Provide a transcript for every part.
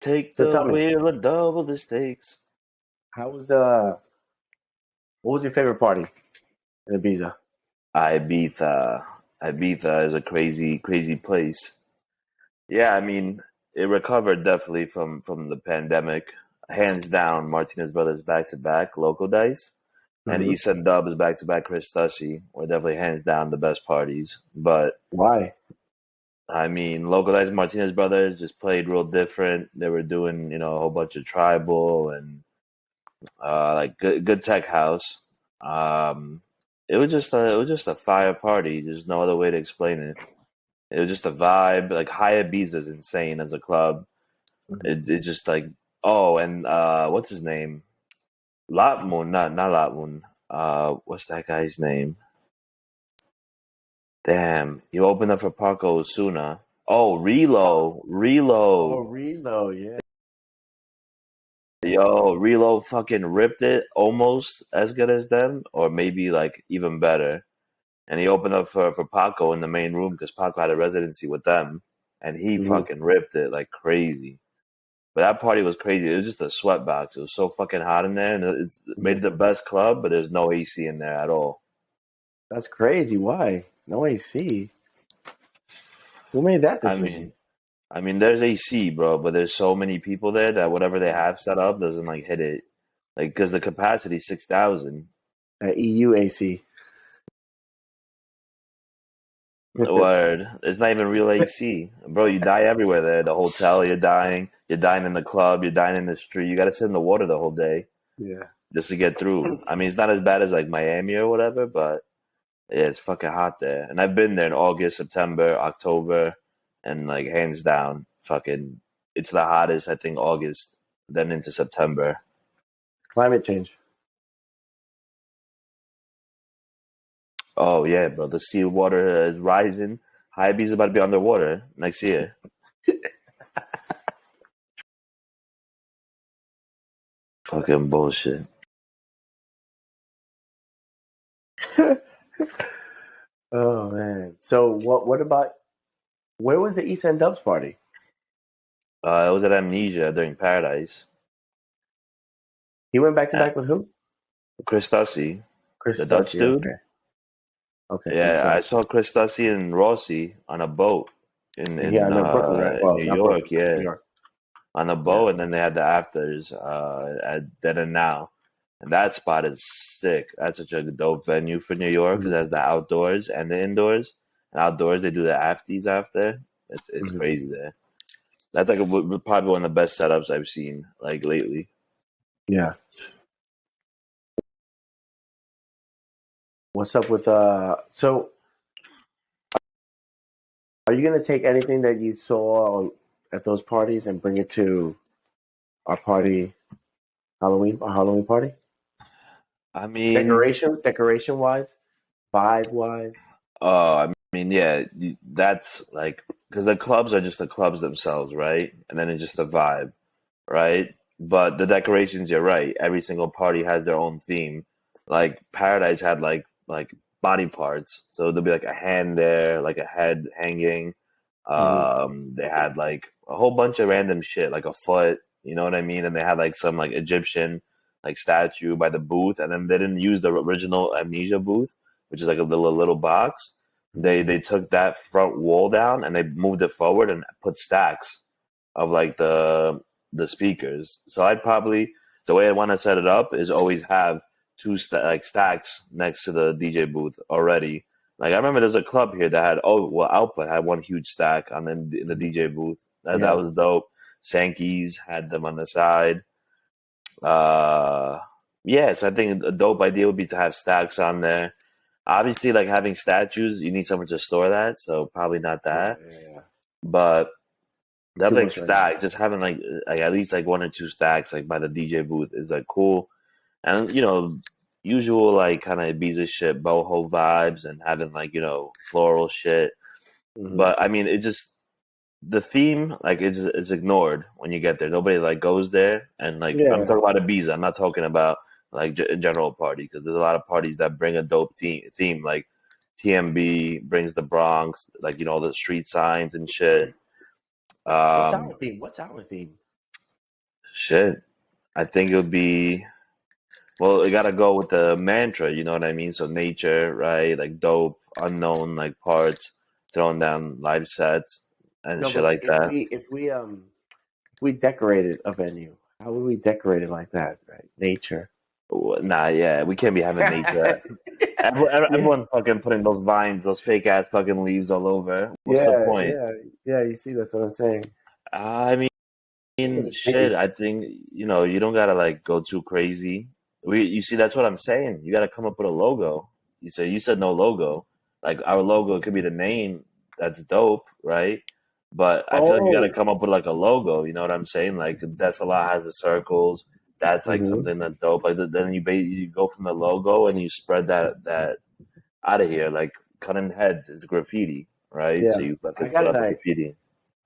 Take So the tell me, wheel and double the stakes. how was what was your favorite party in Ibiza? Ibiza. Ibiza is a crazy, crazy place. Yeah, I mean, it recovered definitely from the pandemic. Hands down, Martinez Brothers back to back, Local Dice, and Mm-hmm. East End Dubs back to back, Chris Tussy were definitely hands down the best parties. But Why? I mean, Local Dice, Martinez Brothers just played real different. They were doing, a whole bunch of tribal and like good tech house. Um, it was just a fire party. There's no other way to explain it. It was just a vibe. Like Hi Ibiza is insane as a club. Mhm. It's just like and what's his name? Latmoon, not Latmoon. What's that guy's name? Damn, you opened up for Paco Osuna. Oh, Oh, Relo. Relo, yeah. Yo, Relo fucking ripped it almost as good as them, or maybe like even better. And he opened up for Paco in the main room because Paco had a residency with them, and he Mhm. fucking ripped it like crazy. But that party was crazy. It was just a sweatbox. It was so fucking hot in there, and it made it the best club. But there's no AC in there at all. That's crazy. Why? No AC. Who made that I decision? mean, I mean, there's AC, bro, but there's so many people there that whatever they have set up doesn't like hit it. Like, because the capacity 6,000. EU AC. Word, it's not even real AC, bro. You die everywhere there. The hotel, you're dying. You're dying in the club. You're dying in the street. You got to sit in the water the whole day Yeah. just to get through. I mean, it's not as bad as like Miami or whatever, but yeah, it's fucking hot there. And I've been there in August, September, October, and like hands down, fucking, it's the hottest. I think August, then into September. Climate change. Oh yeah, bro. The sea water is rising. High Ibiza about to be underwater next year. Fucking bullshit. Oh man. So what about where was the East End Dubs party? It was at Amnesia during Paradise. He went back to And back with who? Chris Tussy, Chris the Dutch Stussy. dude. Okay. Okay, so makes Yeah, I sense. saw Chris Tussy and Rossi on a boat in Yeah, I in know Brooklyn, uh, right? in Well, New not York. Brooklyn, New Yeah, York. on a Yeah. boat, and then they had the afters at Then and Now, and that spot is sick. That's such a dope venue for New York because it Mhm. has the outdoors and the indoors. And outdoors, they do the afties after. It's Mhm. crazy there. That's like probably one of the best setups I've seen like lately. Yeah. What's up with so are you gonna take anything that you saw at those parties and bring it to our party our Halloween party? I mean, Decoration wise, vibe wise. I mean, yeah, that's like because the clubs are just the clubs themselves, right? And then it's just the vibe, right? But the decorations, you're right. Every single party has their own theme. Like Paradise had like body parts, so there'll be like a hand there, like a head hanging. Hmm. They had like a whole bunch of random shit, like a foot. You know what I mean? And they had like some like Egyptian like statue by the booth, and then they didn't use the original Amnesia booth, which is like a little box. They took that front wall down and they moved it forward and put stacks of like the speakers. So I'd probably the way I want to set it up is always have like stacks next to the DJ booth already. Like I remember there's a club here that had Output had one huge stack on in the DJ booth. That Yeah. was dope. Sankey's had them on the side. Uh, yeah, so I think a dope idea would be to have stacks on there. Obviously, like having statues, you need somewhere to store that, so probably not Yeah, that. yeah, yeah. But Too having much right now. stack, just having like at least like one or two stacks like by the DJ booth is like cool. And usual like kind of Ibiza shit, boho vibes, and having like floral shit. Hmm. But I mean, it just the theme like is ignored when you get there. Nobody like goes there, and like I'm Yeah. talking about Ibiza. I'm not talking about like general party because there's a lot of parties that bring a dope theme like TMB brings the Bronx, like the street signs and shit. What's Um, our theme? What's our theme? Shit. I think it would be well, you gotta go with the mantra, you know what I mean? So nature, right? Like dope, unknown like parts, throwing down live sets and No, shit but like that. if we decorated a venue, how would we decorate it like that? Right? Nature. Nah, yeah, we can't be having nature. Yeah, Everyone's fucking putting those vines, those fake ass fucking leaves all over. What's the yeah, point? yeah, yeah. You see, that's what I'm saying. I mean, shit. Maybe. I think you don't gotta like go too crazy. You see, that's what I'm saying. You gotta come up with a logo. You said no logo. Like our logo could be the name. That's dope, right? But I feel like you gotta Oh, come up with like a logo. You know what I'm saying? Like Desalot has the circles. That's like hmm, something that's dope. Like then you go from the logo and you spread that out of here. Like cutting heads is graffiti, right? So yeah. you fucking I got split an up the idea. graffiti.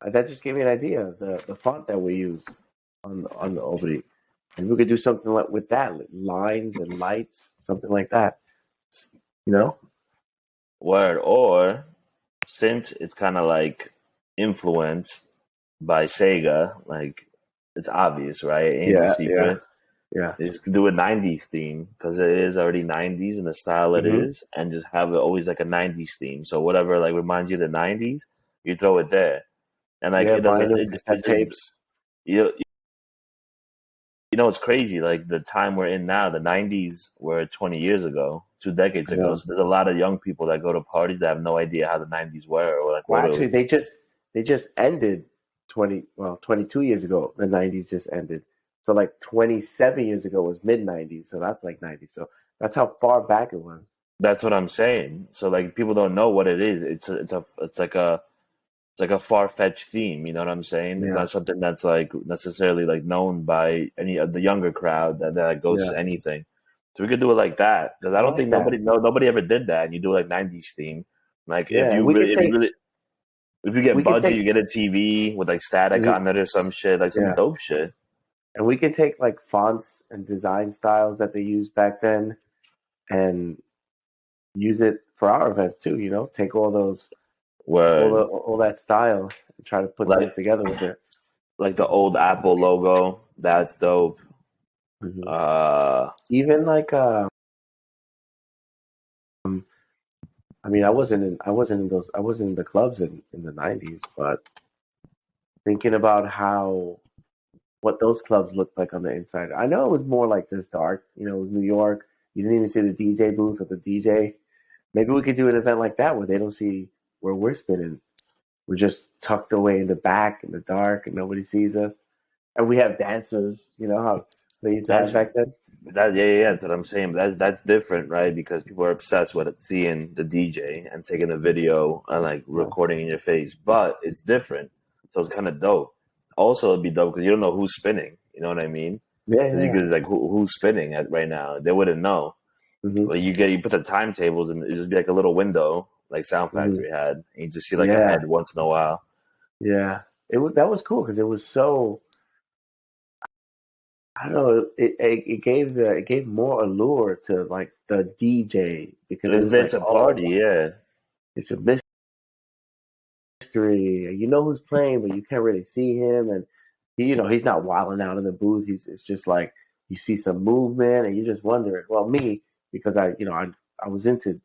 That just gave me an idea. The font that we use on the OBRI, and we could do something like with that, like lines and lights, something like that. You know? Word or since it's kind of like influenced by Sega, like it's obvious, right? It ain't no Yeah, yeah, secret. yeah. Just do a '90s theme because it is already '90s in the style it Hmm. is, and just have it always like a '90s theme. So whatever like reminds you of the '90s, you throw it there, and like Yeah, it doesn't. vinyl cassette It just tapes. you it's crazy. Like the time we're in now, the '90s were 20 years ago, 2 decades I ago. know. So there's a lot of young people that go to parties that have no idea how the '90s were or like Well, what actually, it. they just ended 22 years ago. The '90s just ended. So like 27 years ago was mid '90s. So that's like '90s. So that's how far back it was. That's what I'm saying. So like people don't know what it is. It's like a far fetched theme. You know what I'm saying? It's Yeah, not something that's like necessarily like known by any of the younger crowd that goes yeah. to anything. So we could do it like that because I I don't like think that. nobody ever did that. And you do like '90s theme. Like Yeah, and we could take if you get we could budget, take you get a TV with like static mhm, on it or some shit, like some yeah, dope shit. and we could take like fonts and design styles that they used back then and use it for our events too. You know, take Where all that style and try to put like something together with it. like the old Apple logo, that's dope. Hmm. Uh, Even like I mean, I wasn't in the clubs in the '90s, but thinking about how what those clubs looked like on the inside, I know it was more like just dark. You know, it was New York. You didn't even see the DJ booth or the DJ. Maybe we could do an event like that where they don't see where we're spinning. We're just tucked away in the back in the dark, and nobody sees us. And we have dancers. You know how they used to have that's back then. yeah, that's what I'm saying. That's different, right? Because people are obsessed with seeing the DJ and taking a video and like Yeah, recording in your face, but it's different. So it's kind of dope. Also, it'd be dope because you don't know who's spinning. You know what I mean? yeah, Because you yeah. could like who's spinning at right now. They wouldn't know. Hmm. Like you put the timetables and it just be like a little window, like Sound Hmm. Factory had, and you just see like a Yeah, head once in a while. yeah. That was cool because it was so. I don't know. It gave more allure to like the DJ because it It's was there like, to oh, party, yeah. it's a mystery. You know who's playing, but you can't really see him, and he's not wilding out in the booth. It's just like you see some movement, and you just wonder. Well, me because I was into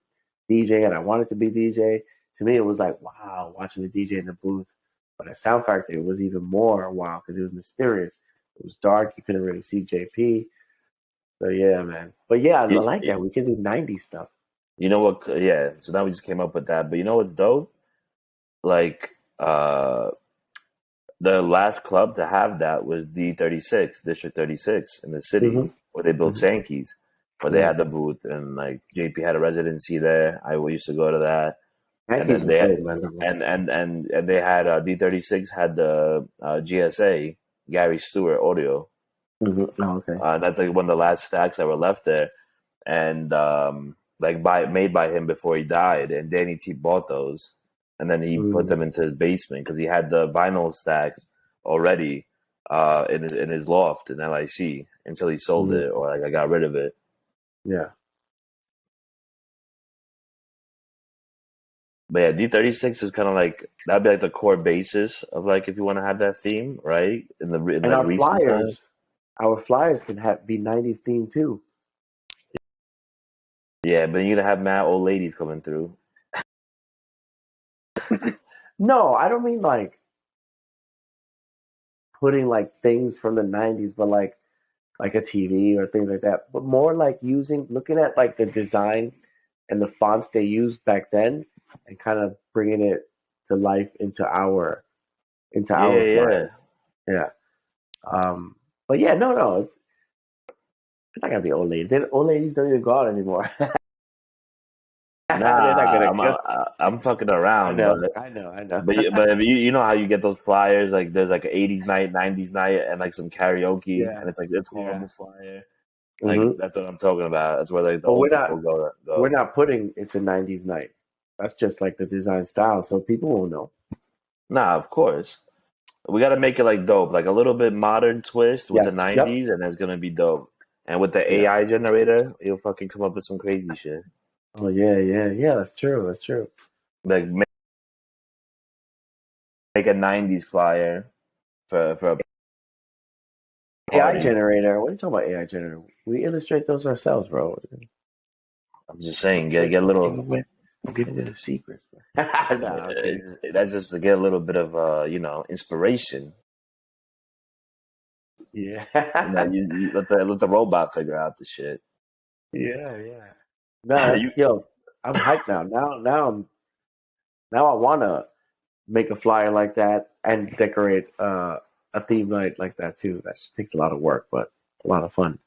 DJ and I wanted to be DJ. To me, it was like wow, watching the DJ in the booth. But at Sound Factory, it was even more wow because it was mysterious. It was dark. You couldn't really see JP. So yeah, man. But yeah, I You, like that. We can do '90s stuff. you know what? Yeah. So now we just came up with that. But you know what's dope? Like the last club to have that was D36, District 36 in the city, Hmm. where they built Hmm. Sankey's, where they Yeah, had the booth, and like JP had a residency there. I used to go to that, and Yankees then was very memorable. and they had D36 had the GSA Gary Stewart audio. Hmm. Oh, okay. That's like one of the last stacks that were left there, and like made by him before he died. And Danny T bought those, and then he put Mm. them into his basement because he had the vinyl stacks already in his loft in LIC until he sold Mm. it or like I got rid of it. Yeah. But yeah, D36 is kind of like that'd be like the core basis of like if you want to have that theme, right? In And like our recent times. our flyers can be 90s themed too. Yeah, but you're gonna have mad old ladies coming through. No, I don't mean like putting like things from the 90s, but like a TV or things like that, but more like looking at like the design and the fonts they used back then and kind of bringing it to life into Yeah, our yeah. flyer. Yeah. But yeah, no, it's not gonna be old ladies. Old ladies don't even go out anymore. They're not Nah, gonna go. I'm fucking I around, know, I know, I know. but you know how you get those flyers like there's like an 80s night, 90s night, and like some karaoke, Yeah, and it's like this yeah. horrible flyer. Like hmm that's what I'm talking about. That's where like the But old people we're go. not putting it's a '90s night. That's just like the design style, so people won't know. Nah, of course. We got to make it like dope, like a little bit modern twist with the Yes. Yep. 90s, and it's gonna be dope. And with the Yeah. AI generator, you'll fucking come up with some crazy shit. Oh yeah, yeah, yeah. That's true. That's true. Like make a 90s flyer for a AI party. generator. What are you talking about? AI generator? We illustrate those ourselves, bro. I'm just saying, Don't get a don't give little. away. Don't give away the secrets, bro. No, I'm kidding. That's just to get a little bit of inspiration. Yeah. You let the robot figure out the shit. Yeah, yeah. No, You yo, I'm hyped now. Now I wanna make a flyer like that and decorate a theme night like that too. That just takes a lot of work, but a lot of fun.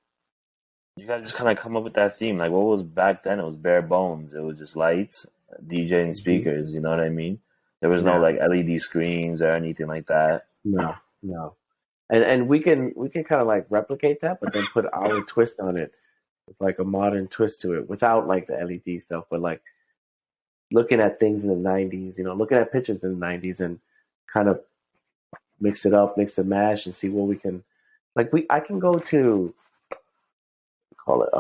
you gotta just kind of come up with that theme. Like what was back then? It was bare bones. It was just lights, DJ, and hmm speakers. You know what I mean? There was no Yeah. like LED screens or anything like that. No, no. And we can kind of like replicate that, but then put our twist on it with like a modern twist to it without like the LED stuff, but like looking at things in the 90s, looking at pictures in the 90s and kind of mix it up, mix and mash and see what we can like I can go to call it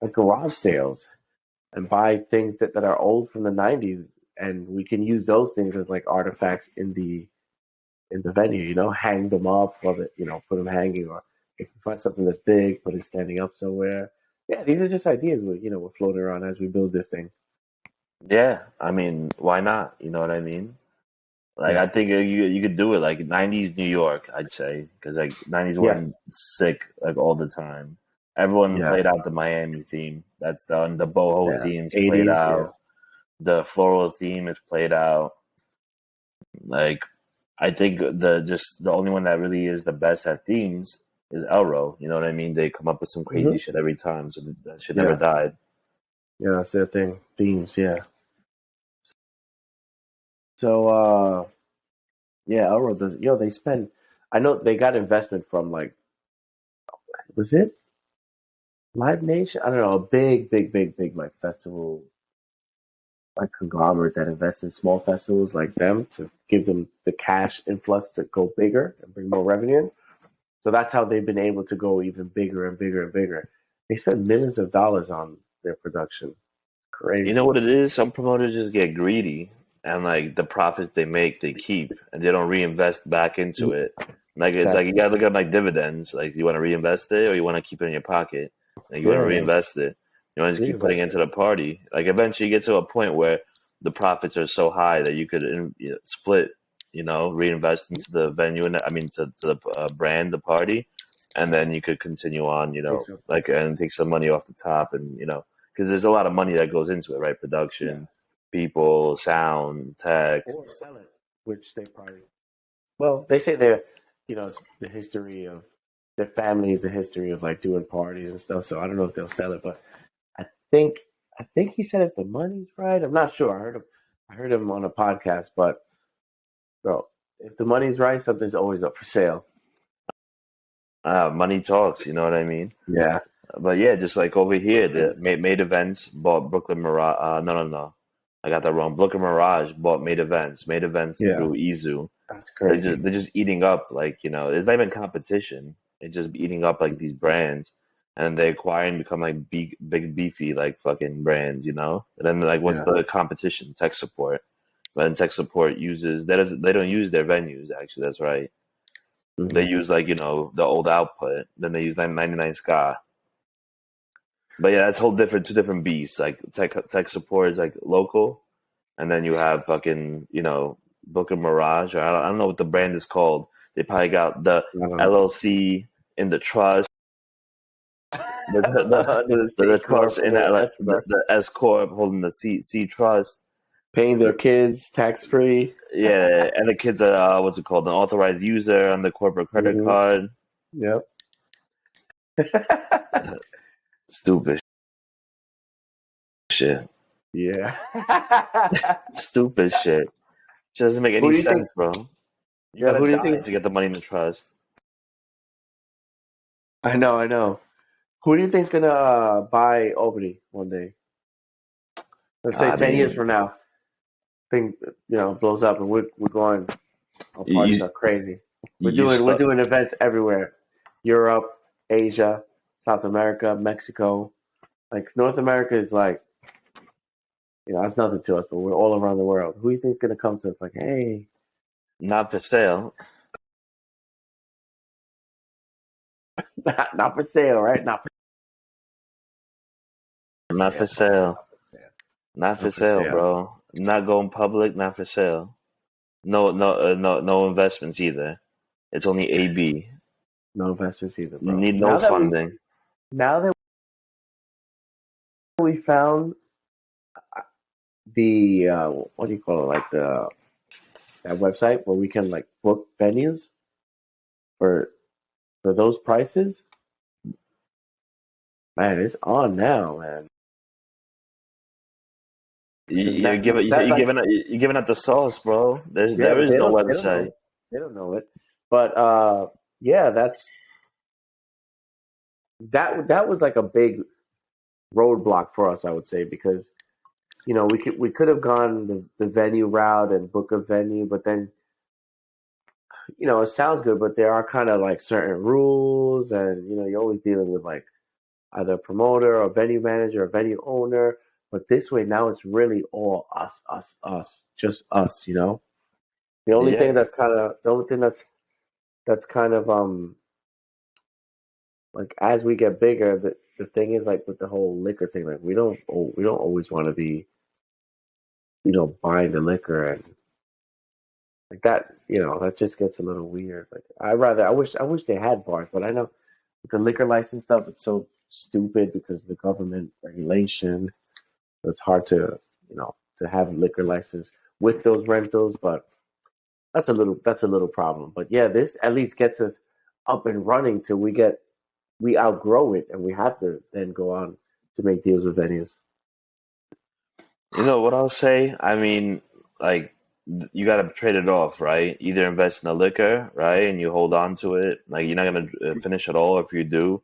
like garage sales and buy things that are old from the 90s and we can use those things as like artifacts in the venue, hang them up of it, put them hanging or if you find something that's big, put it standing up somewhere. Yeah, these are just ideas we're floating around as we build this thing. Yeah, I mean, why not? You know what I mean? Like Yeah. I think you could do it like 90s New York, I'd say, because like 90s Yes. weren't sick like all the time. Everyone Yeah. played out the Miami theme. That's done. The boho Yeah. theme's played 80s. Yeah. out. The floral theme is played out. Like I think the only one that really is the best at themes is Elro. You know what I mean? They come up with some crazy hmm shit every time, so that shit never Yeah. died. Yeah. That's their thing. Themes. Yeah. So, yeah, Elro does. They spend. I know they got investment from like, was it Live Nation? I don't know, a big, big, big, big like festival, like conglomerate that invests in small festivals like them to give them the cash influx to go bigger and bring more revenue in. So that's how they've been able to go even bigger and bigger and bigger. They spend millions of dollars on their production. You know Crazy. what it is? Some promoters just get greedy and like the profits they make they keep and they don't reinvest back into it. Like it's like you Exactly. gotta look at like dividends. Like you want to reinvest it or you want to keep it in your pocket. Like you want to Yeah, yeah. reinvest it. You want to just keep putting it Reinvest into it. the party. Like eventually you get to a point where the profits are so high that you could split. Reinvest into the venue and I mean to the brand, the party, and then you could continue on. Take some. Like and take some money off the top and because there's a lot of money that goes into it, right? Yeah. Production, people, sound, tech. Or sell it, which they probably. Well, they say they're, it's the history of their family is a history of like doing parties and stuff. So I don't know if they'll sell it, but I think I think he said if the money's right. I'm not sure. I heard him on a podcast, but bro, if the money's right, something's always up for sale. Money talks, you know what I mean? Yeah. But yeah, just like over here, the made events bought Brooklyn Mirage. No, no, no, I got that wrong. Brooklyn Mirage bought made events. Made events Yeah. through Izu. That's They're crazy. just eating up like it's not even competition. They're just eating up like these brands, and they acquire and become like big beefy like fucking brands, And then like what's Yeah. the competition? Tech support. But then tech support uses they don't use their venues actually. That's right. They use like the old output. Then they use 99 ska. But yeah, that's two different beasts. Like tech support is like local, and then you have fucking Booker Mirage, or I don't know what the brand is called. They probably got the LLC in the trust, the trust in the S corp holding the C trust, paying their kids tax free. Yeah, and the kids are what's it called, an authorized user on the corporate credit card. Yep. Stupid shit. Yeah. Stupid shit. It doesn't make any sense, bro. You gotta who do you die think to get the money in the trust. I know. Who do you think's gonna buy OBRI one day? Let's say 10 years from now. Thing blows up and we're going. Our parties are crazy. We're doing events everywhere. Europe, Asia, South America, Mexico. Like North America is like, that's nothing to us, but we're all around the world. Who do you think's gonna come to us like, hey? Not for sale. Not for sale, right? Not for sale. Not for sale, bro. Not going public. Not for sale. No investments either. It's only AB. No investments either, bro. You need no funding. Now that we found the what do you call it? Like that website where we can like book venues for those prices. Man, it's on now, man. You're giving out the sauce, bro. There is no website. They don't know it, but yeah, that was like a big roadblock for us, I would say, because we could have gone the venue route and book a venue, but then it sounds good, but there are kind of like certain rules, and you're always dealing with like either a promoter or venue manager or venue owner. But this way now it's really all us, just us. The only thing that's kind of like as we get bigger, the thing is like with the whole liquor thing, like we don't always want to be buying the liquor and like that. That just gets a little weird. Like I wish they had bars, but I know with the liquor license stuff, it's so stupid because of the government regulation. It's hard to have a liquor license with those rentals, but that's a little problem. But yeah, this at least gets us up and running till we outgrow it, and we have to then go on to make deals with venues. You know what I'll say? I mean, like you got to trade it off, right? Either invest in the liquor, right, and you hold on to it. Like you're not gonna finish it all. If you do,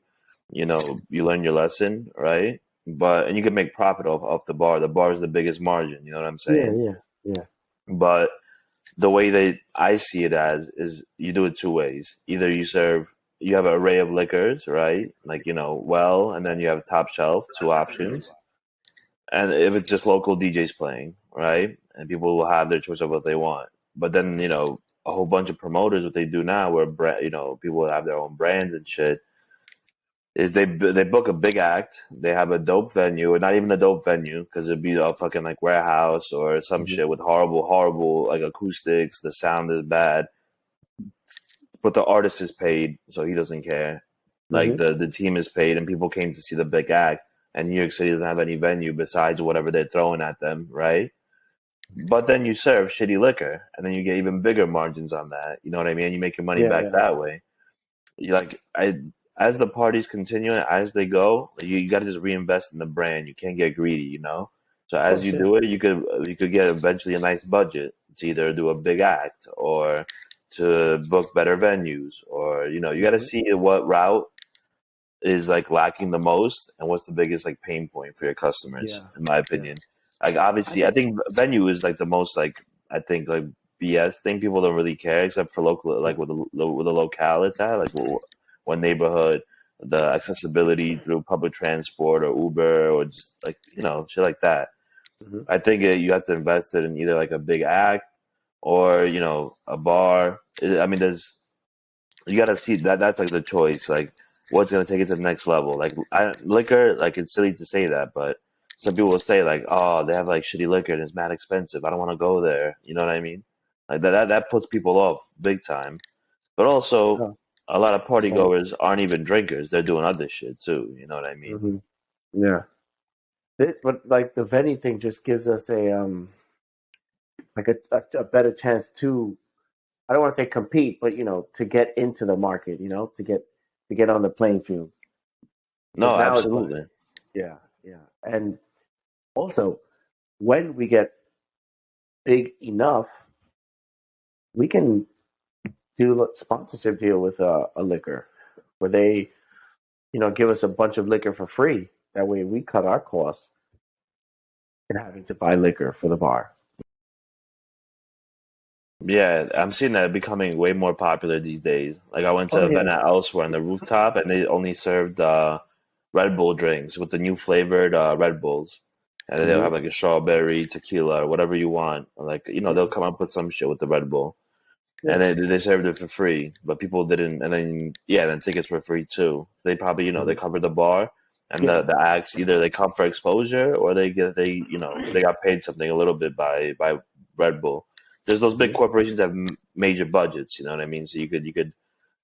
you learn your lesson, right? And you can make profit off the bar. The bar is the biggest margin. You know what I'm saying? Yeah. But the way that I see it as is you do it two ways. Either you have an array of liquors, right? Like, and then you have top shelf, two options. And if it's just local DJs playing, right? And people will have their choice of what they want. But then, a whole bunch of promoters, what they do now where, people have their own brands and shit, is they book a big act. They have a dope venue, or not even a dope venue, because it'd be a fucking like warehouse or some shit with horrible like acoustics. The sound is bad, but the artist is paid, so he doesn't care. Like the team is paid, and people came to see the big act. And New York City doesn't have any venue besides whatever they're throwing at them, right? But then you serve shitty liquor, and then you get even bigger margins on that. You know what I mean? You make your money back that way. As the parties continue, as they go, you got to just reinvest in the brand. You can't get greedy, So as you do it, you could get eventually a nice budget to either do a big act or to book better venues, or you got to see what route is like lacking the most and what's the biggest like pain point for your customers. In my opinion, like obviously, I think venue is like the most like BS thing. People don't really care except for local, like with the locale it's at, like one neighborhood, the accessibility through public transport or Uber or just like shit like that. I think you have to invest it in either like a big act or a bar. I mean, there's you got to see that that's like the choice. Like, what's gonna take it to the next level? Like, liquor, like it's silly to say that, but some people will say like, oh, they have like shitty liquor and it's mad expensive. I don't want to go there. You know what I mean? Like that puts people off big time. But also, Uh, a lot of party so, goers aren't even drinkers. They're doing other shit too. You know what I mean? hmm yeah. But like the vending thing just gives us like a better chance to, I don't want to say compete, but to get into the market, to get on the playing field. Because No, now it's like, absolutely. yeah, yeah. And also, when we get big enough, we can do a sponsorship deal with a liquor where they, give us a bunch of liquor for free. That way we cut our costs in having to buy liquor for the bar. Yeah, I'm seeing that becoming way more popular these days. Like I went to Oh a event yeah. at Elsewhere on the rooftop, and they only served Red Bull drinks with the new flavored Red Bulls, and then they'll Hmm. have like a strawberry, tequila, or whatever you want. Like they'll Yeah. come up with some shit with the Red Bull, and Yeah. they served it for free, but people didn't. And then then tickets were free too. So they probably they Hmm. covered the bar, and Yeah. the acts either they come for exposure or they got paid something a little bit by Red Bull. There's those big Hmm. corporations that have major budgets. You know what I mean? So you could for Yeah.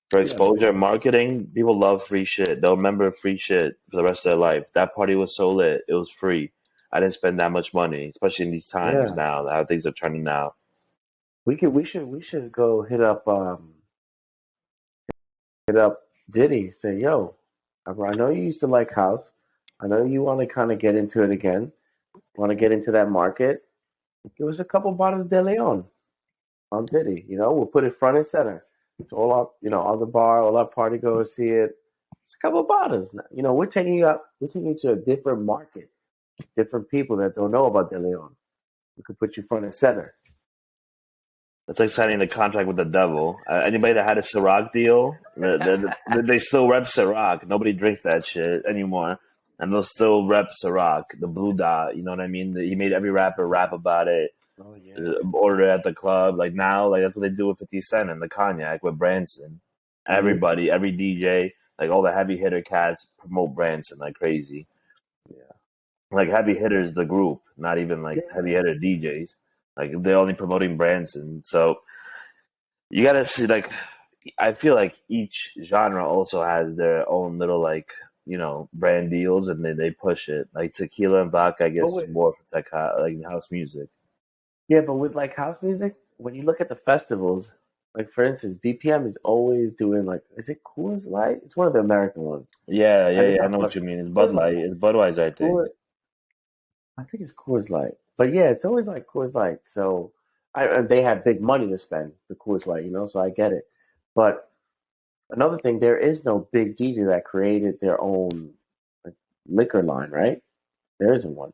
For exposure sure. marketing. People love free shit. They'll remember free shit for the rest of their life. That party was so lit. It was free. I didn't spend that much money, especially in these times Yeah. now. How things are turning now. We should go hit up Diddy. Say, yo, I know you used to like house. I know you want to kind of get into it again. Want to get into that market? Give us a couple bottles of De Leon on Diddy. We'll put it front and center. So all our, on the bar, all our party goers see it. It's a couple bottles. We're taking you out. We're taking you to a different market, different people that don't know about De Leon. We could put you front and center. It's like signing a contract with the devil. Anybody that had a Ciroc deal, they still rep Ciroc. Nobody drinks that shit anymore, and they'll still rep Ciroc, the Blue Dot. You know what I mean? He made every rapper rap about it, Oh yeah. order it at the club. Like now, like that's what they do with 50 Cent and the cognac with Branson. Hmm. Everybody, every DJ, like all the heavy hitter cats promote Branson like crazy. Yeah. Like heavy hitters, the group, not even like heavy Yeah. hitter DJs. Like they're only promoting Branson. So you gotta see like I feel like each genre also has their own little like brand deals and they push it. Like tequila and vodka, I But guess, is with more for like house music. Yeah, but with like house music, when you look at the festivals, like for instance, BPM is always doing like, is it Coors Light? It's one of the American ones. Yeah, I yeah, think yeah. I not know what Bud. you mean. It's Bud Coors Light. Light. It's Budweiser, I think. Coors, I think it's Coors Light. But yeah, it's always like Coors Light. So and they have big money to spend, the Coors Light, so I get it. But another thing, there is no big DJ that created their own like, liquor line, right? There isn't one.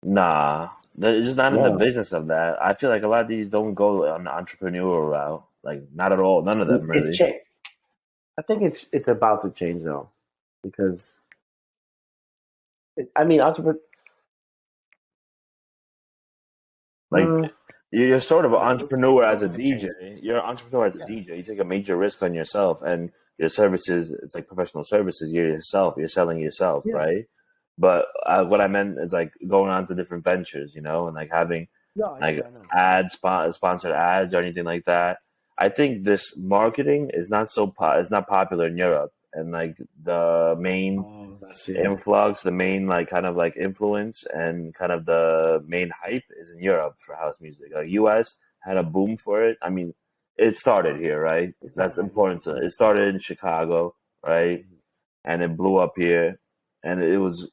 Nah, they're just not in the No, business of that. I feel like a lot of these don't go on the entrepreneurial route. Like not at all. None of them it's really. changed. I think it's about to change though, because I mean, entrepreneur. Like you're sort of an No, it's entrepreneur as a going to DJ. change. You're an entrepreneur as a Yeah. DJ. You take a major risk on yourself and your services. It's like professional services. You're yourself. You're selling yourself, Yeah. right? But what I meant is like going on to different ventures, and like having No, like yeah, I know. sponsored ads or anything like that. I think this marketing is not it's not popular in Europe, and like the main Oh, that's it. influx, the main like kind of like influence and kind of the main hype is in Europe for house music. Like US had a boom for it. I mean, it started here, right? It's That's already. important to it started in Chicago, right? Mhm. And it blew up here. And it was,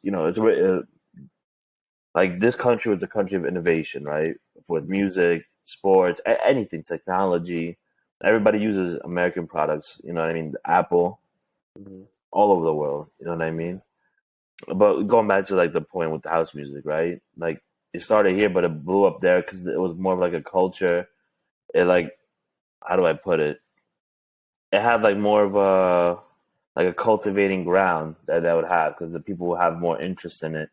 like this country was a country of innovation, right? With music, sports, anything, technology. Everybody uses American products, you know what I mean? Apple, Mhm. all over the world, you know what I mean? But going back to like the point with the house music, right? Like it started here, but it blew up there because it was more of like a culture. It like how do I put it? It had like more of a cultivating ground that would have because the people would have more interest in it.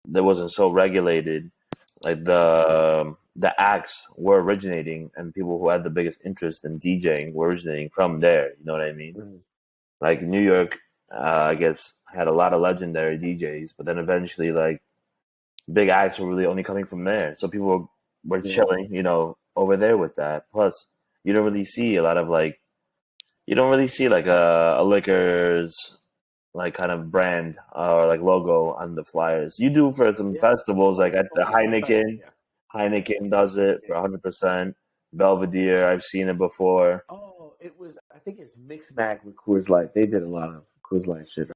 That wasn't so regulated. like the acts were originating, and people who had the biggest interest in DJing were originating from there. You know what I mean? Mhm. Like New York, I guess had a lot of legendary DJs, but then eventually like big acts were really only coming from there. So people were Yeah. chilling, over there with that. Plus, you don't really see a lot of like you don't really see like a liquor's like kind of brand or like logo on the flyers. You do for some Yeah. festivals, like at the On festivals, Heineken. yeah. Heineken does it for Heineken. 100%. Belvedere, I've seen it before. Oh, it was. I think it's Mixed Mag with Coors Light. They did a lot of Coors Light shit,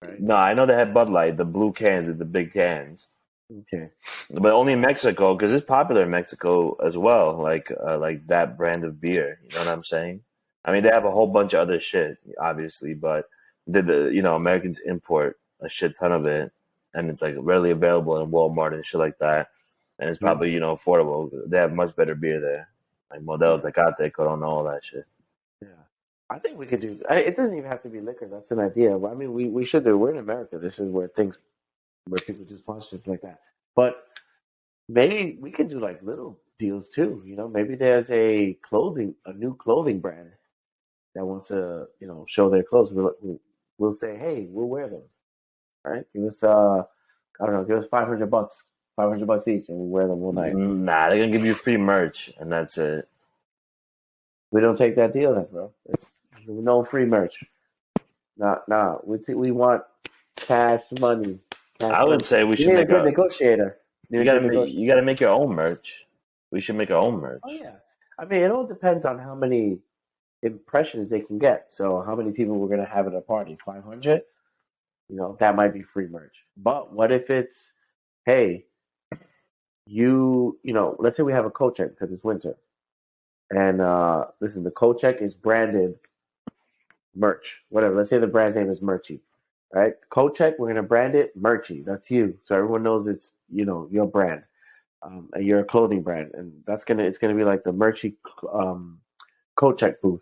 right? No, I know they had Bud Light, the blue cans with the big cans, Okay. but only in Mexico because it's popular in Mexico as well. Like that brand of beer. You know what I'm saying? I mean, they have a whole bunch of other shit, obviously, but Americans import a shit ton of it, and it's like readily available in Walmart and shit like that, and it's Mhm. probably affordable. They have much better beer there, like Modelo Yeah. Tecate, Corona, all that shit. Yeah. I think we could do. It doesn't even have to be liquor. That's an idea. I mean, we should do. We're in America. This is where people do sponsorships like that. But maybe we can do like little deals too. Maybe there's a new clothing brand that wants to, show their clothes. We'll say, hey, we'll wear them. Right? Give us, I don't know, give us $500, $500 each, and we'll wear them all night. Nah, they're gonna give you free merch, and that's it. We don't take that deal, then, bro. It's no free merch. Nah. We want cash money. I would say we You should need a make good negotiator. you gotta make your own merch. We should make our own merch. Oh yeah. I mean, it all depends on how many impressions they can get. So how many people we're gonna have at a party? 500. That might be free merch. But what if it's, hey, let's say we have a coat check because it's winter, and listen, the coat check is branded merch, whatever. Let's say the brand's name is Merchy, right? Coat check, we're gonna brand it Merchy. That's you, so everyone knows it's your brand. And you're a clothing brand, and it's gonna be like the Merchy coat check booth.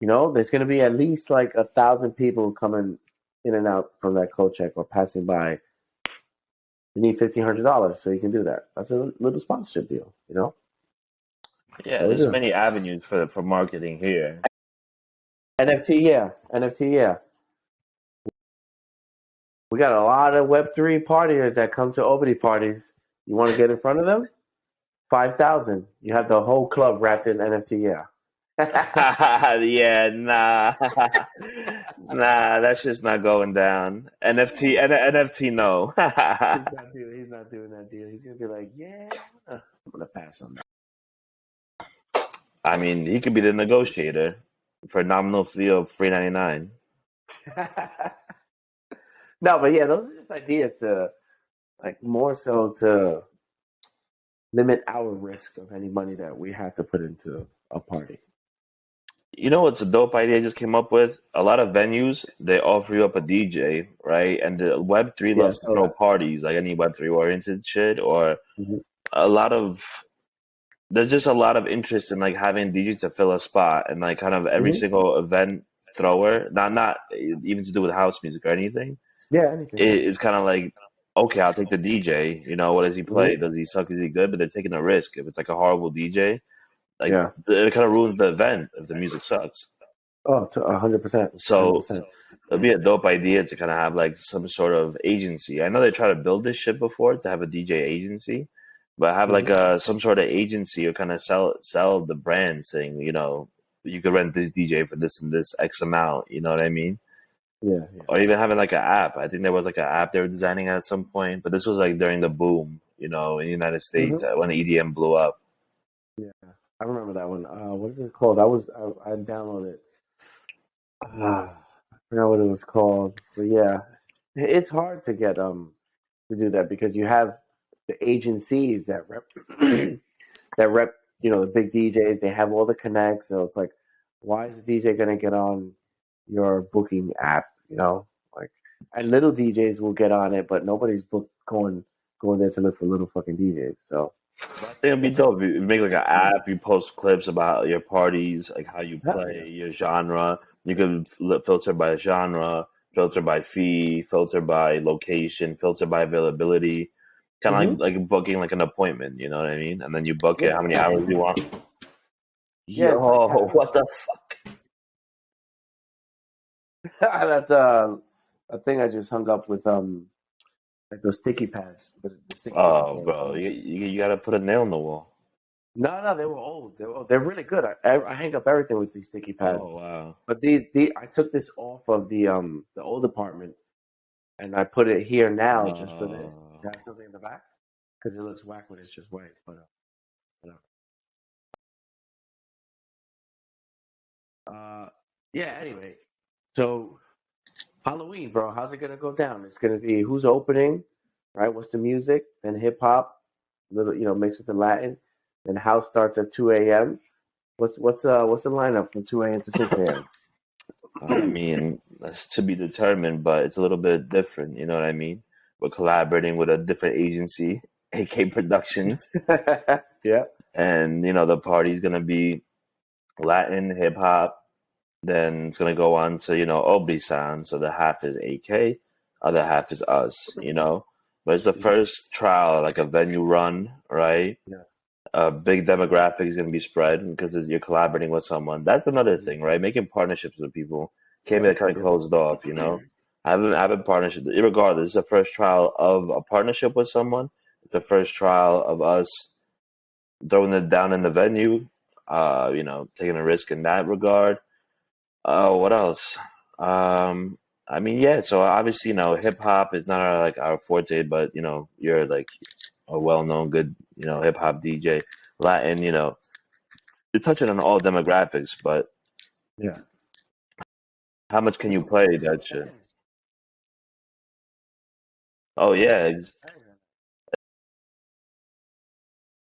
There's gonna be at least like 1,000 people coming in and out from that coat check or passing by. You need $1,500, so you can do that. That's a little sponsorship deal, Yeah, there's many avenues for marketing here. NFT, yeah. We got a lot of Web3 partiers that come to OBRI parties. You want to get in front of them? 5,000. You have the whole club wrapped in NFT, yeah. Yeah, nah, that's just not going down. NFT, no. He's not doing that deal. He's gonna be like, yeah, I'm gonna pass on that. I mean, he could be the negotiator for a nominal fee of $3.99. No, but yeah, those are just ideas to, like, more so to limit our risk of any money that we have to put into a party. You know what's a dope idea I just came up with? A lot of venues, they offer you up a DJ, right? And the Web3 loves to throw parties, like any Web3 oriented shit, or there's just a lot of interest in like having DJs to fill a spot, and like kind of every single event thrower, not even to do with house music or anything. Yeah, anything. It's kind of like, okay, I'll take the DJ. What does he play? Does he suck? Is he good? But they're taking a risk. If it's like a horrible DJ, like it kind of ruins the event if the music sucks. Oh, 100%. So it'd be a dope idea to kind of have like some sort of agency. I know they try to build this shit before to have a DJ agency, but have like some sort of agency or kind of sell the brand, saying you could rent this DJ for this and this X amount. You know what I mean? Yeah. Or even having like an app. I think there was like an app they were designing at some point, but this was like during the boom, in the United States when EDM blew up. Yeah, I remember that one. What is it called? I downloaded it. I forgot what it was called, but yeah, it's hard to get to do that because you have the agencies that rep the big DJs. They have all the connects, so it's like, why is the DJ gonna get on your booking app? And little DJs will get on it, but nobody's going there to look for little fucking DJs. So I think it'd be dope. You make like an app, you post clips about your parties, like how you play, your genre. You could filter by genre, filter by fee, filter by location, filter by availability. kind of Mm-hmm. like booking like an appointment. You know what I mean? And then you book it Yeah. how many hours you want. Yeah, it's like Yo, what the fuck? that's a thing I just hung up with like those sticky pads, but the sticky pads Oh, are bro, you gotta put a nail in the wall. no, they were old. They're really good. I hang up everything with these sticky Oh pads. wow. But I took this off of the old apartment and I put it here now just for this. Uh, To have something in the back because it looks whack when it's just white. But yeah. Anyway, so Halloween, bro. How's it gonna go down? It's gonna be who's opening, right? What's the music? Then hip hop, little mixed with the Latin. Then house starts at 2 a.m. What's the lineup from 2 a.m. to 6 a.m.? I mean, that's to be determined, but it's a little bit different. You know what I mean? We're collaborating with a different agency, AK Productions, Yeah. and the party's gonna be Latin hip hop. Then it's gonna go on to OBRI sound. So the half is AK, other half is us. But it's the first trial, like a venue run, right? Yeah. A big demographic is gonna be spread because you're collaborating with someone. That's another thing, right? Making partnerships with people can't be that Yes. kind of Yes. closed off. Having partnership. Regardless, it's the first trial of a partnership with someone. It's the first trial of us throwing it down in the venue. Taking a risk in that regard. Oh, what else? I mean, yeah. So obviously, hip hop is not our forte, but you're like a well-known good, hip hop DJ. Latin, you're touching on all demographics, but Yeah. how much can you But play it that shit? depends. Oh Yeah, yeah, it depends.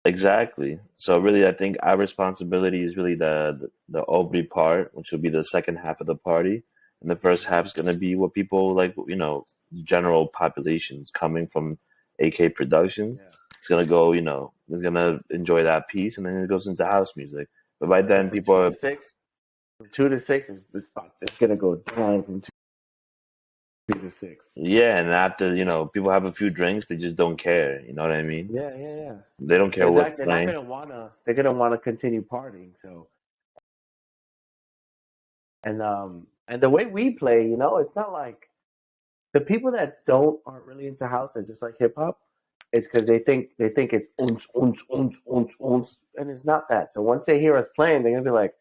exactly. So really, I think our responsibility is really the OBRI part, which will be the second half of the party, and the first half is gonna be what people like, general populations coming from AK Production. Yeah. It's gonna go, is gonna enjoy that piece, and then it goes into house music. But by So then, from people two to are, six, it's gonna go down from 2 to 6. yeah, and after, people have a few drinks, they just don't care. You know what I mean? Yeah, yeah, yeah. They don't care what's They're not playing. gonna wanna. They're gonna wanna continue partying. So and the way we play, it's not like the people that aren't really into house and just like hip hop. It's because they think it's uns uns uns uns uns, and it's not that. So once they hear us playing, they're gonna be like,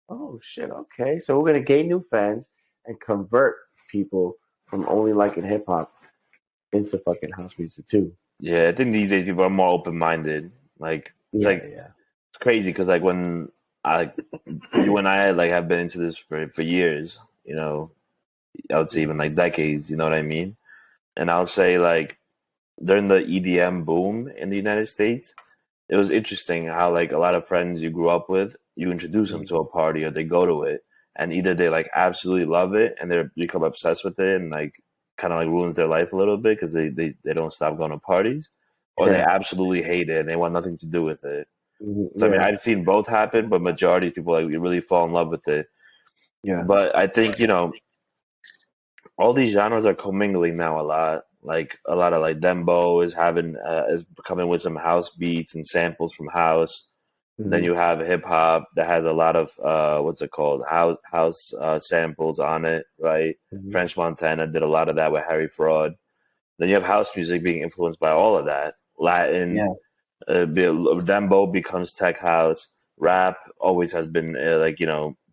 "Oh shit, okay." So we're gonna gain new fans and convert people from only liking hip hop into fucking house music too. Yeah, I think these days people are more open-minded. Like, it's Yeah, like, yeah, it's crazy because like when I you and I like have been into this for years, I would say even like decades, you know what I mean? And I'll say like during the EDM boom in the United States, it was interesting how like a lot of friends you grew up with, you introduce them Mhm. to a party or they go to it, and either they like absolutely love it and they become obsessed with it and like kind of like ruins their life a little bit because they don't stop going to parties, or they Yeah, absolutely hate it and they want nothing to do with it. So I mean, yeah, I've seen both happen, but majority of people like really fall in love with it. yeah. But I think all these genres are commingling now a lot. Like a lot of like dembo is coming with some house beats and samples from house. Then Hmm. you have hip hop that has a lot of what's it called, house samples on it, right? Hmm. French Montana did a lot of that with Harry Fraud. Then you have house music being influenced by all of that. Latin, Yeah, dembo becomes tech house. Rap always has been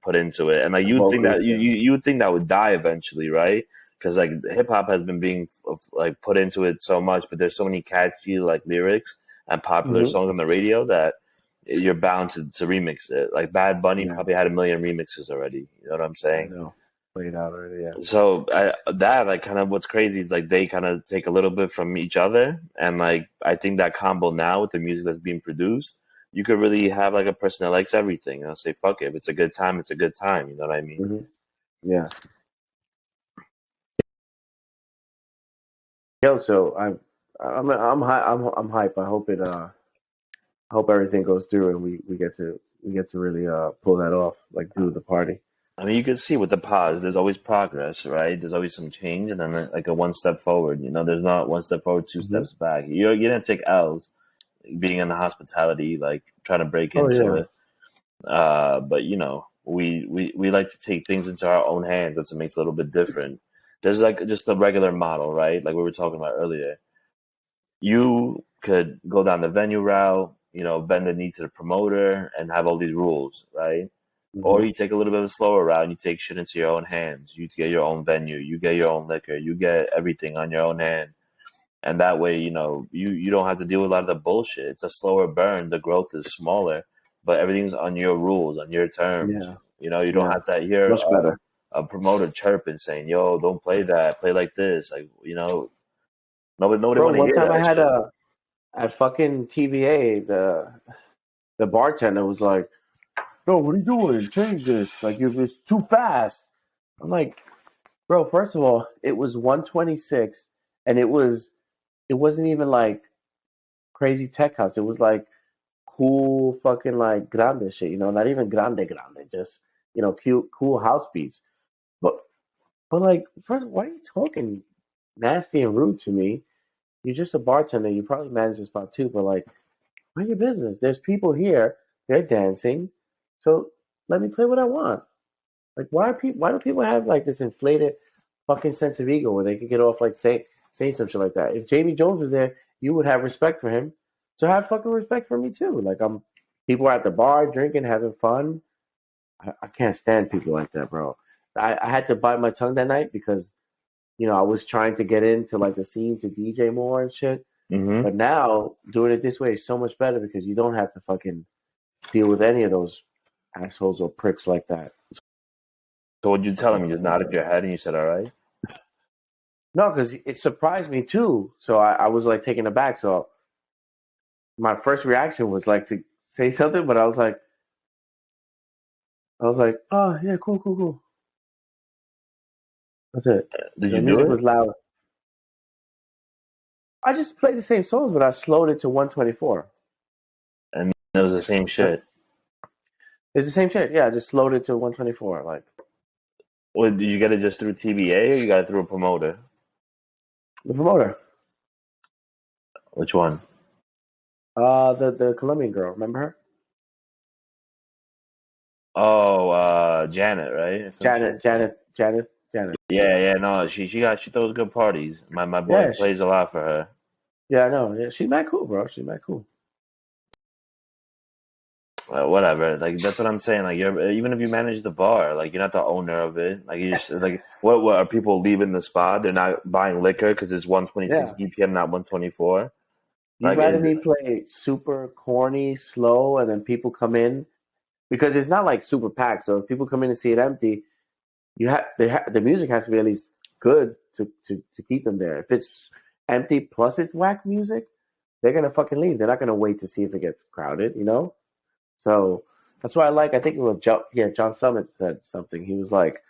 put into it, and like the you think that vocals. you would think that would die eventually, right? Because like hip hop has been being like put into it so much, but there's so many catchy like lyrics and popular Hmm. songs on the radio that you're bound to remix it. Like Bad Bunny Yeah, probably had a million remixes already. You know what I'm I saying? know. Played out already. Yeah. So that like kind of what's crazy is like they kind of take a little bit from each other, and like I think that combo now with the music that's being produced, you could really have like a person that likes everything. And I'll say fuck it, if it's a good time, it's a good time. You know what I mean? Hmm. Yeah. Yo, so I'm hype. I hope everything goes through and we get to really pull that off, like do the party. I mean, you can see with the pause, there's always progress, right? There's always some change, and then like a one step forward. You know, there's not one step forward, two Hmm. steps back. You're gonna take L's being in the hospitality, like trying to break Oh into yeah. it. But you know, we like to take things into our own hands. That's what makes it a little bit different. There's like just the regular model, right? Like we were talking about earlier. You could go down the venue route, you know, bend the knee to the promoter and have all these rules, right? Or Hmm. you take a little bit of a slower route and you take shit into your own hands. You get your own venue, you get your own liquor, you get everything on your own hand. And that way, you know, you don't have to deal with a lot of the bullshit. It's a slower burn. The growth is smaller, but everything's on your rules, on your terms. Yeah. You know, you don't Yeah. have to hear Much better. a promoter chirping saying, "Yo, don't play that. Play like this." Like, you know, nobody Bro, want to one hear time I that had shit. at fucking TVA, the bartender was like, "Bro, what are you doing? Change this. Like, it's too fast." I'm like, "Bro, first of all, it was 126, and it wasn't even like crazy tech house. It was like cool fucking like grande shit, you know, not even grande, just cute, cool house beats. But like, first, why are you talking nasty and rude to me? You're just a bartender. You probably manage a spot too, but like, mind your business. There's people here. They're dancing, so let me play what I want. Like, why are people? Why do people have like this inflated fucking sense of ego where they could get off like saying some shit like that? If Jamie Jones was there, you would have respect for him. So have fucking respect for me too. Like, people are at the bar drinking, having fun. I can't stand people like that, bro. I had to bite my tongue that night because I was trying to get into like the scene to DJ more and shit. Hmm. But now doing it this way is so much better because you don't have to fucking deal with any of those assholes or pricks like that. So what you tell him? You just nodded your head and you said, "All right." No, because it surprised me too. So I was like taken aback. So my first reaction was like to say something, but I was like, oh yeah, cool, cool, cool. That's it. Did you The do music it? was loud. I just played the same songs, but I slowed it to 124. And it was the same shit. It's the same shit. Yeah, I just slowed it to 124. Like Well, did you get it just through TBA or you got it through a promoter? the promoter, Which one? the Colombian girl. Remember her? Oh, Janet, right? Or some shit. Janet. Yeah, yeah, no, she throws good parties. My boy Yeah, plays a lot for her. yeah, I know. Yeah, she's mad cool, bro. She's mad cool. Whatever, like that's what I'm saying. Like you're even if you manage the bar, like you're not the owner of it. Like you just like what are people leaving the spot? They're not buying liquor because it's 126 Yeah. BPM, not 124. You'd Like rather is me play super corny, slow, and then people come in because it's not like super packed. So if people come in and see it empty, the music has to be at least good to keep them there. If it's empty plus it's whack music, they're gonna fucking leave. They're not gonna wait to see if it gets crowded, you know? So that's why I like. I think it was John Summit said something. He was like,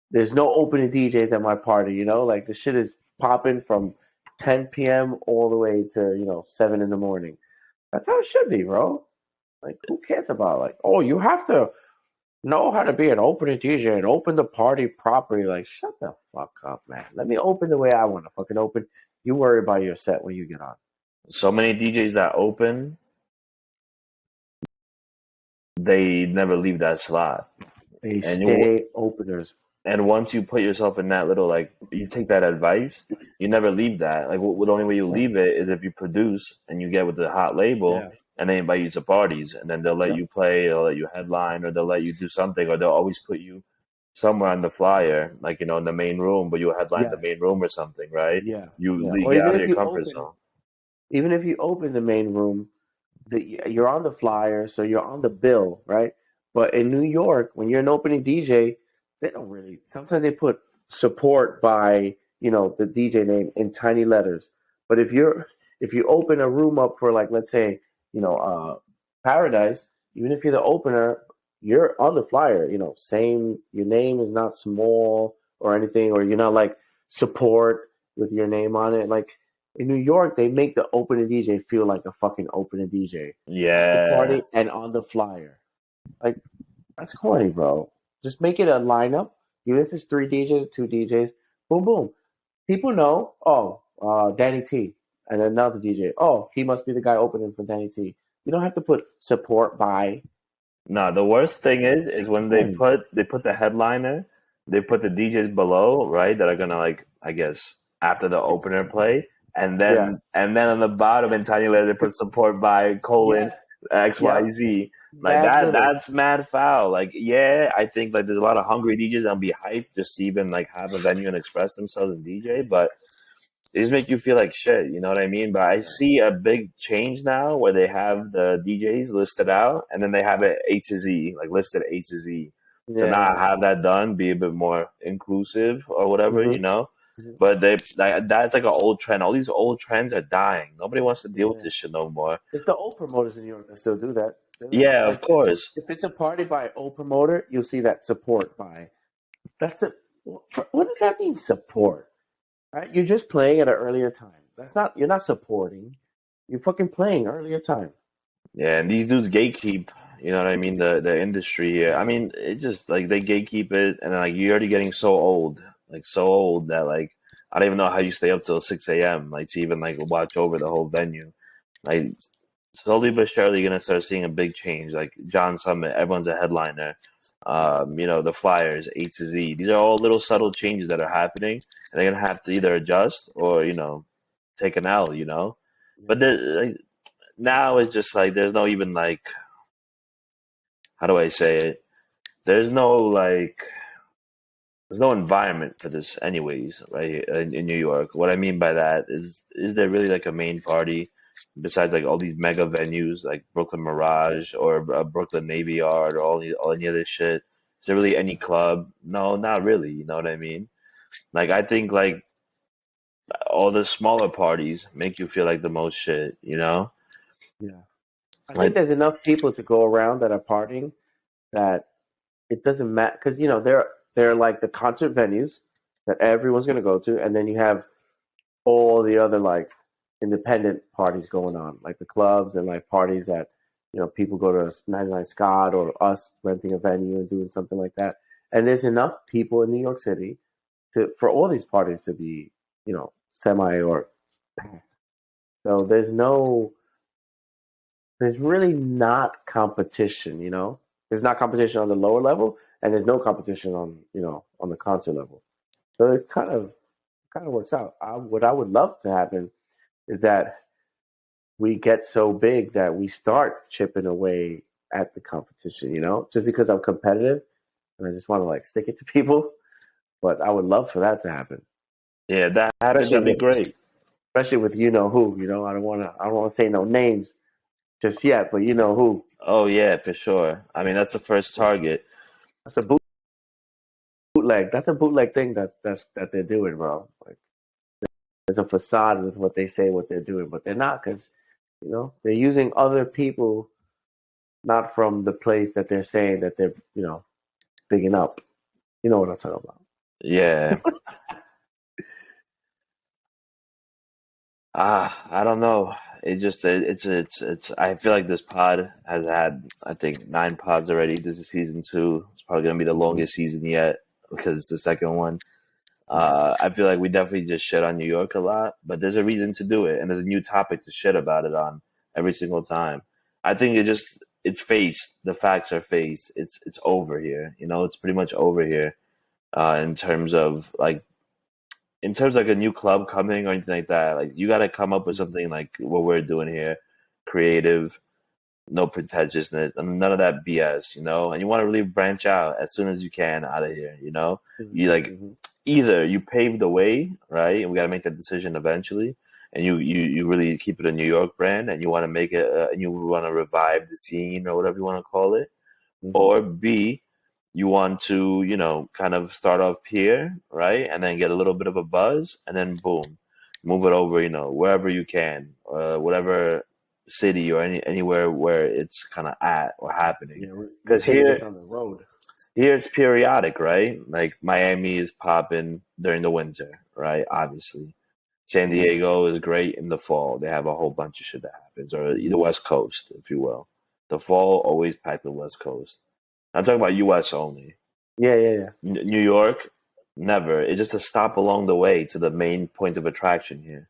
"There's no opening DJs at my party, you know. Like the shit is popping from 10 p.m. all the way to 7 in the morning. That's how it should be, bro. Like who cares about like you have to know how to be an opening DJ and open the party properly. Like shut the fuck up, man. Let me open the way I want to fucking open. You worry about your set when you get on. so many DJs that open, they never leave that slot. They And you stay openers. and once you put yourself in that little like you take that advice, you never leave that. Like the only way you leave it is if you produce and you get with the hot label Yeah. and they invite you to parties and then they'll let Yep. you play, they'll let you headline, or they'll let you do something, or they'll always put you somewhere on the flyer, like in the main room, but you'll headline the Yes. main room or something, right? Yeah. You Yeah. Or get out of your comfort zone. even if you open the main room, you're on the flyer, so you're on the bill, right? But in New York, when you're an opening DJ, they don't really. Sometimes they put support by the DJ name in tiny letters. But if you open a room up for like let's say Paradise, even if you're the opener, you're on the flyer. Same. Your name is not small or anything, or you're not like support with your name on it. Like in New York, they make the opening DJ feel like a fucking opening DJ at the Yeah. party and on the flyer. Like that's corny, bro. Just make it a lineup. Even if it's 3 DJs, 2 DJs, boom, boom. People know, Danny T, and then another DJ. Oh, he must be the guy opening for Danny T. You don't have to put support by. No, the worst thing is when Boom. they put the headliner, they put the DJs below, right? That are gonna like, I guess, after the opener play, Yeah. and then on the bottom in tiny letters they put support by colon Yes. Yep. XYZ. Like That's that little. that's mad foul. Like, yeah, I think like there's a lot of hungry DJs that'll be hyped just to even like have a venue and express themselves in DJ, but they just make you feel like shit, you know what I mean? But I see a big change now where they have the DJs listed out and then they have it A to Z, like listed A to Z. To not Yeah. have that done, be a bit more inclusive or whatever, Hmm. you know? Hmm. But that's like an old trend. All these old trends are dying. Nobody wants to deal with Yeah. this shit no more. It's the old promoters in New York that still do that. Yeah, of Like course. if it's a party by an old promoter, you'll see that support by. That's it. What does that mean? Support, right? You're just playing at an earlier time. That's not. You're not supporting. You're fucking playing earlier time. Yeah, and these dudes gatekeep, you know what I mean, the industry here. I mean, it just like they gatekeep it and like you're already getting so old that like I don't even know how you stay up till 6 a.m. like to even like watch over the whole venue. Like slowly but surely you're gonna start seeing a big change. Like John Summit, everyone's a headliner. You know, the Flyers, A to Z. These are all little subtle changes that are happening and they're gonna have to either adjust or, you know, take an L, you know. But Yeah. there, like, now it's just like there's no even like how do I say it? There's no like there's no environment for this anyways, right? In New York. What I mean by that is there really like a main party besides like all these mega venues like Brooklyn Mirage or Brooklyn Navy Yard or all any of this shit? Is there really any club? No, not really. You know what I mean? Like I think like all the smaller parties make you feel like the most shit. You know? Yeah. I think Like there's enough people to go around that are partying that it doesn't matter because they're like the concert venues that everyone's gonna go to, and then you have all the other like independent parties going on, like the clubs and like parties that people go to 99 Scott or us renting a venue and doing something like that. And there's enough people in New York City to for all these parties to be semi or packed. So there's really not competition. There's not competition on the lower level, and there's no competition on the concert level. So it kind of works out. What I would love to happen is that we get so big that we start chipping away at the competition. Just because I'm competitive and I just want to like stick it to people. But I would love for that to happen, yeah, that happened. especially That'd be with great. who. I don't want to say no names just yet, but you know who. Oh yeah, for sure. I mean, that's the first target. That's a bootleg. That's a bootleg thing that they're doing, bro. Like there's a facade with what they say what they're doing, but they're not because they're using other people, not from the place that they're saying that they're bigging up. You know what I'm talking about? Yeah. I don't know. It's. I feel like this pod has had, I think, 9 pods already. This is season 2. It's probably gonna be the Mm-hmm. longest season yet because it's the second one. Yeah. I feel like we definitely just shit on New York a lot, but there's a reason to do it, and there's a new topic to shit about it on every single time. I think it's faced. The facts are faced. It's over here. You know, it's pretty much over here. In terms of like a new club coming or anything like that, like you got to come up with something like what we're doing here, creative, no pretentiousness, and none of that BS, you know. And you want to really branch out as soon as you can out of here, you know. You like Mm-hmm. either you pave the way, right, and we got to make that decision eventually, and you really keep it a New York brand, and you want to make it, and you want to revive the scene or whatever you want to call it, Mm-hmm. or B, you want to, you know, kind of start off here, right? And then get a little bit of a buzz and then boom, move it over, you know, wherever you can, whatever city or anywhere where it's kind of at or happening. Yeah, we're Because taking this on the road. here it's periodic, right? Like Miami is popping during the winter, right? Obviously. San Mm-hmm. Diego is great in the fall. They have a whole bunch of shit that happens, or the West Coast, if you will. The fall always packed the West Coast. I'm talking about U.S. only. Yeah. New York, never. It's just a stop along the way to the main point of attraction here,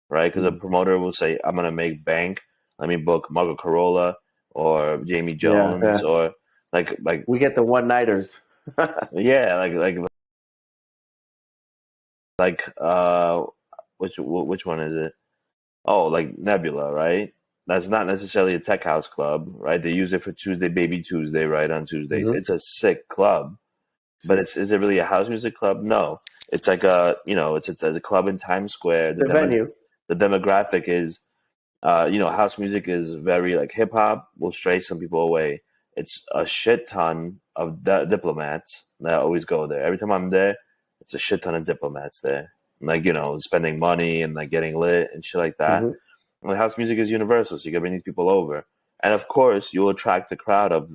right? Because a promoter will say, "I'm gonna make bank. Let me book Marco Carolla or Jamie Yeah. Jones or like We get the one nighters. yeah, like which one is it? Oh, like Nebula, right? That's not necessarily a tech house club, right? They use it for Tuesday Baby Tuesday, right? On Tuesdays, Mm-hmm. it's a sick club. But Sick. is it really a house music club? No, it's like it's a club in Times Square. The venue. The demographic is, house music is very like hip hop will stray some people away. It's a shit ton of diplomats that always go there. Every time I'm there, it's a shit ton of diplomats there, like spending money and like getting lit and shit like that. Mm-hmm. And house music is universal, so you can bring these people over, and of course you'll attract a crowd of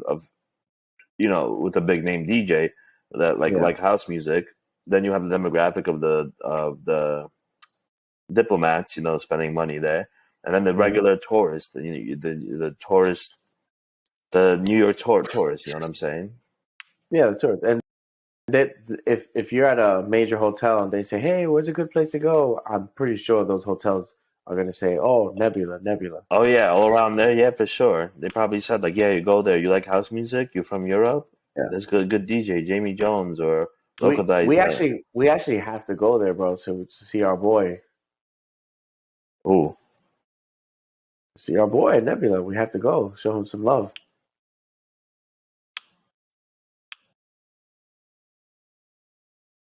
with a big name DJ that Yeah. like house music. Then you have the demographic of the diplomats, spending money there, and then the Mm-hmm. regular tourists, the tourist, the New York tourist. You know what I'm saying? Yeah, that's right. And that if you're at a major hotel and they say, "Hey, where's a good place to go?" I'm pretty sure those hotels are going to say, "Oh, Nebula, Nebula." Oh yeah, all around there, yeah, for sure. They probably said like, yeah, you go there. You like house music? You're from Europe? Yeah. There's good DJ, Jamie Jones or local We guys. we actually we actually have to go there, bro, to see our boy. Ooh, See our boy Nebula. We have to go. Show him some love.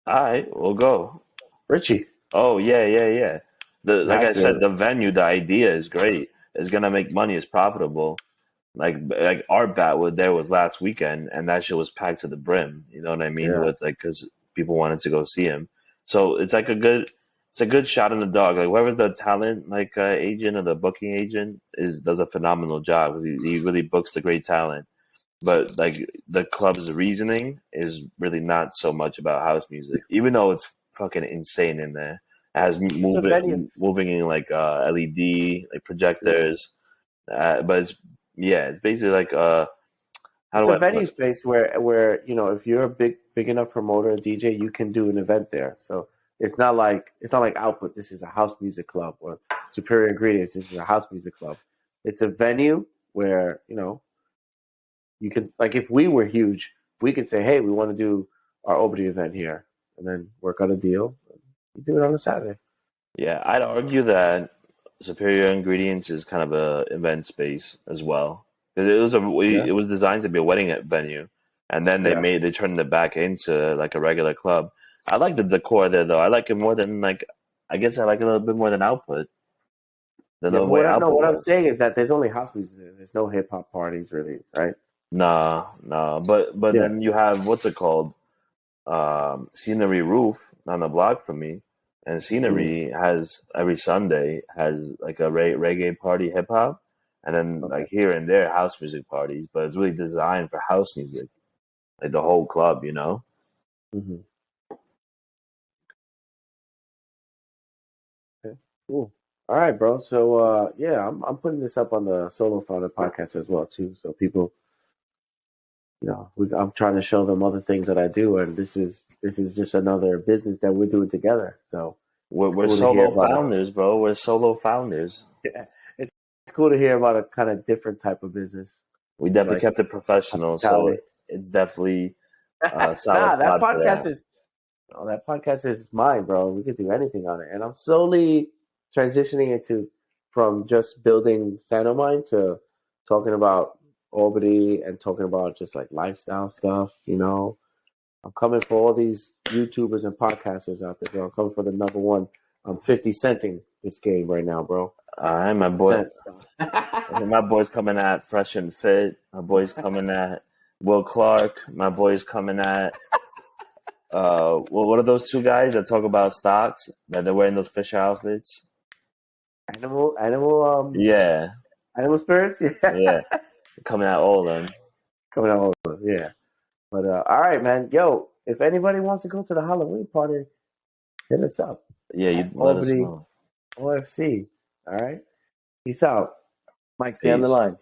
all right, we'll go. Richie. Oh yeah. The We like have I said, to. the venue, the idea is great. It's gonna make money. It's profitable. Like Art Bat was there was last weekend, and that shit was packed to the brim. You know what I mean? Yeah. With like because people wanted to go see him. So it's a good shot in the dog. Like whoever's the talent agent or the booking agent does a phenomenal job because he really books the great talent. But like the club's reasoning is really not so much about house music, even though it's fucking insane in there. It has It's a venue. moving in like LED like projectors, but it's basically like how It's do a I venue put it? space where if you're a big enough promoter or DJ, you can do an event there. So it's not like Output. This is a house music club, or Superior Ingredients. This is a house music club. It's a venue where you can, like, if we were huge, we could say, hey, we want to do our OBRI event here, and then work out a deal. You do it on a Saturday. Yeah, I'd argue that Superior Ingredients is kind of a event space as well. Yeah, It was designed to be a wedding venue, and then yeah, they turned it back into like a regular club. I like the decor there though. I like it more than like I guess I like it a little bit more than Output than yeah. the But way no, Output what I'm was. saying is that there's only house music there. There's no hip hop parties really, right? Nah. But Yeah. then you have what's it called? Scenery Roof on the block from me, and Mm, Scenery has every Sunday has like a reggae party, hip hop, and then okay. like here and there house music parties. But it's really designed for house music, like the whole club, you know. Hmm. Okay. Cool. All right, bro. So yeah, I'm putting this up on the Solo Founder podcast as well too, so people, I'm trying to show them other things that I do, and this is just another business that we're doing together. So it's We're cool to hear solo about founders, bro. We're solo founders. it's cool to hear about a kind of different type of business, We definitely like kept it professional, so hospitality. it's definitely a solid Nah, that pod for podcast that. is oh, that podcast is mine, bro. We could do anything on it, and I'm slowly transitioning into from just building Sanomine to talking about Albany and talking about just like lifestyle stuff. I'm coming for all these YouTubers and podcasters out there, bro. I'm coming for the number one. I'm 50 centing this game right now, bro. All right, my 50 boy. cents. My boy's coming at Fresh and Fit. My boy's coming at Will Clark. My boy's coming at what are those two guys that talk about stocks that they're wearing those Fisher outfits? Animal Yeah, animal spirits. Yeah, yeah, coming at all of them. coming out. Yeah, but all right, man. Yo, if anybody wants to go to the Halloween party, hit us up Yeah, you at let us Albany know. OFC. All right, peace out. Mike, stay on the Peace. line.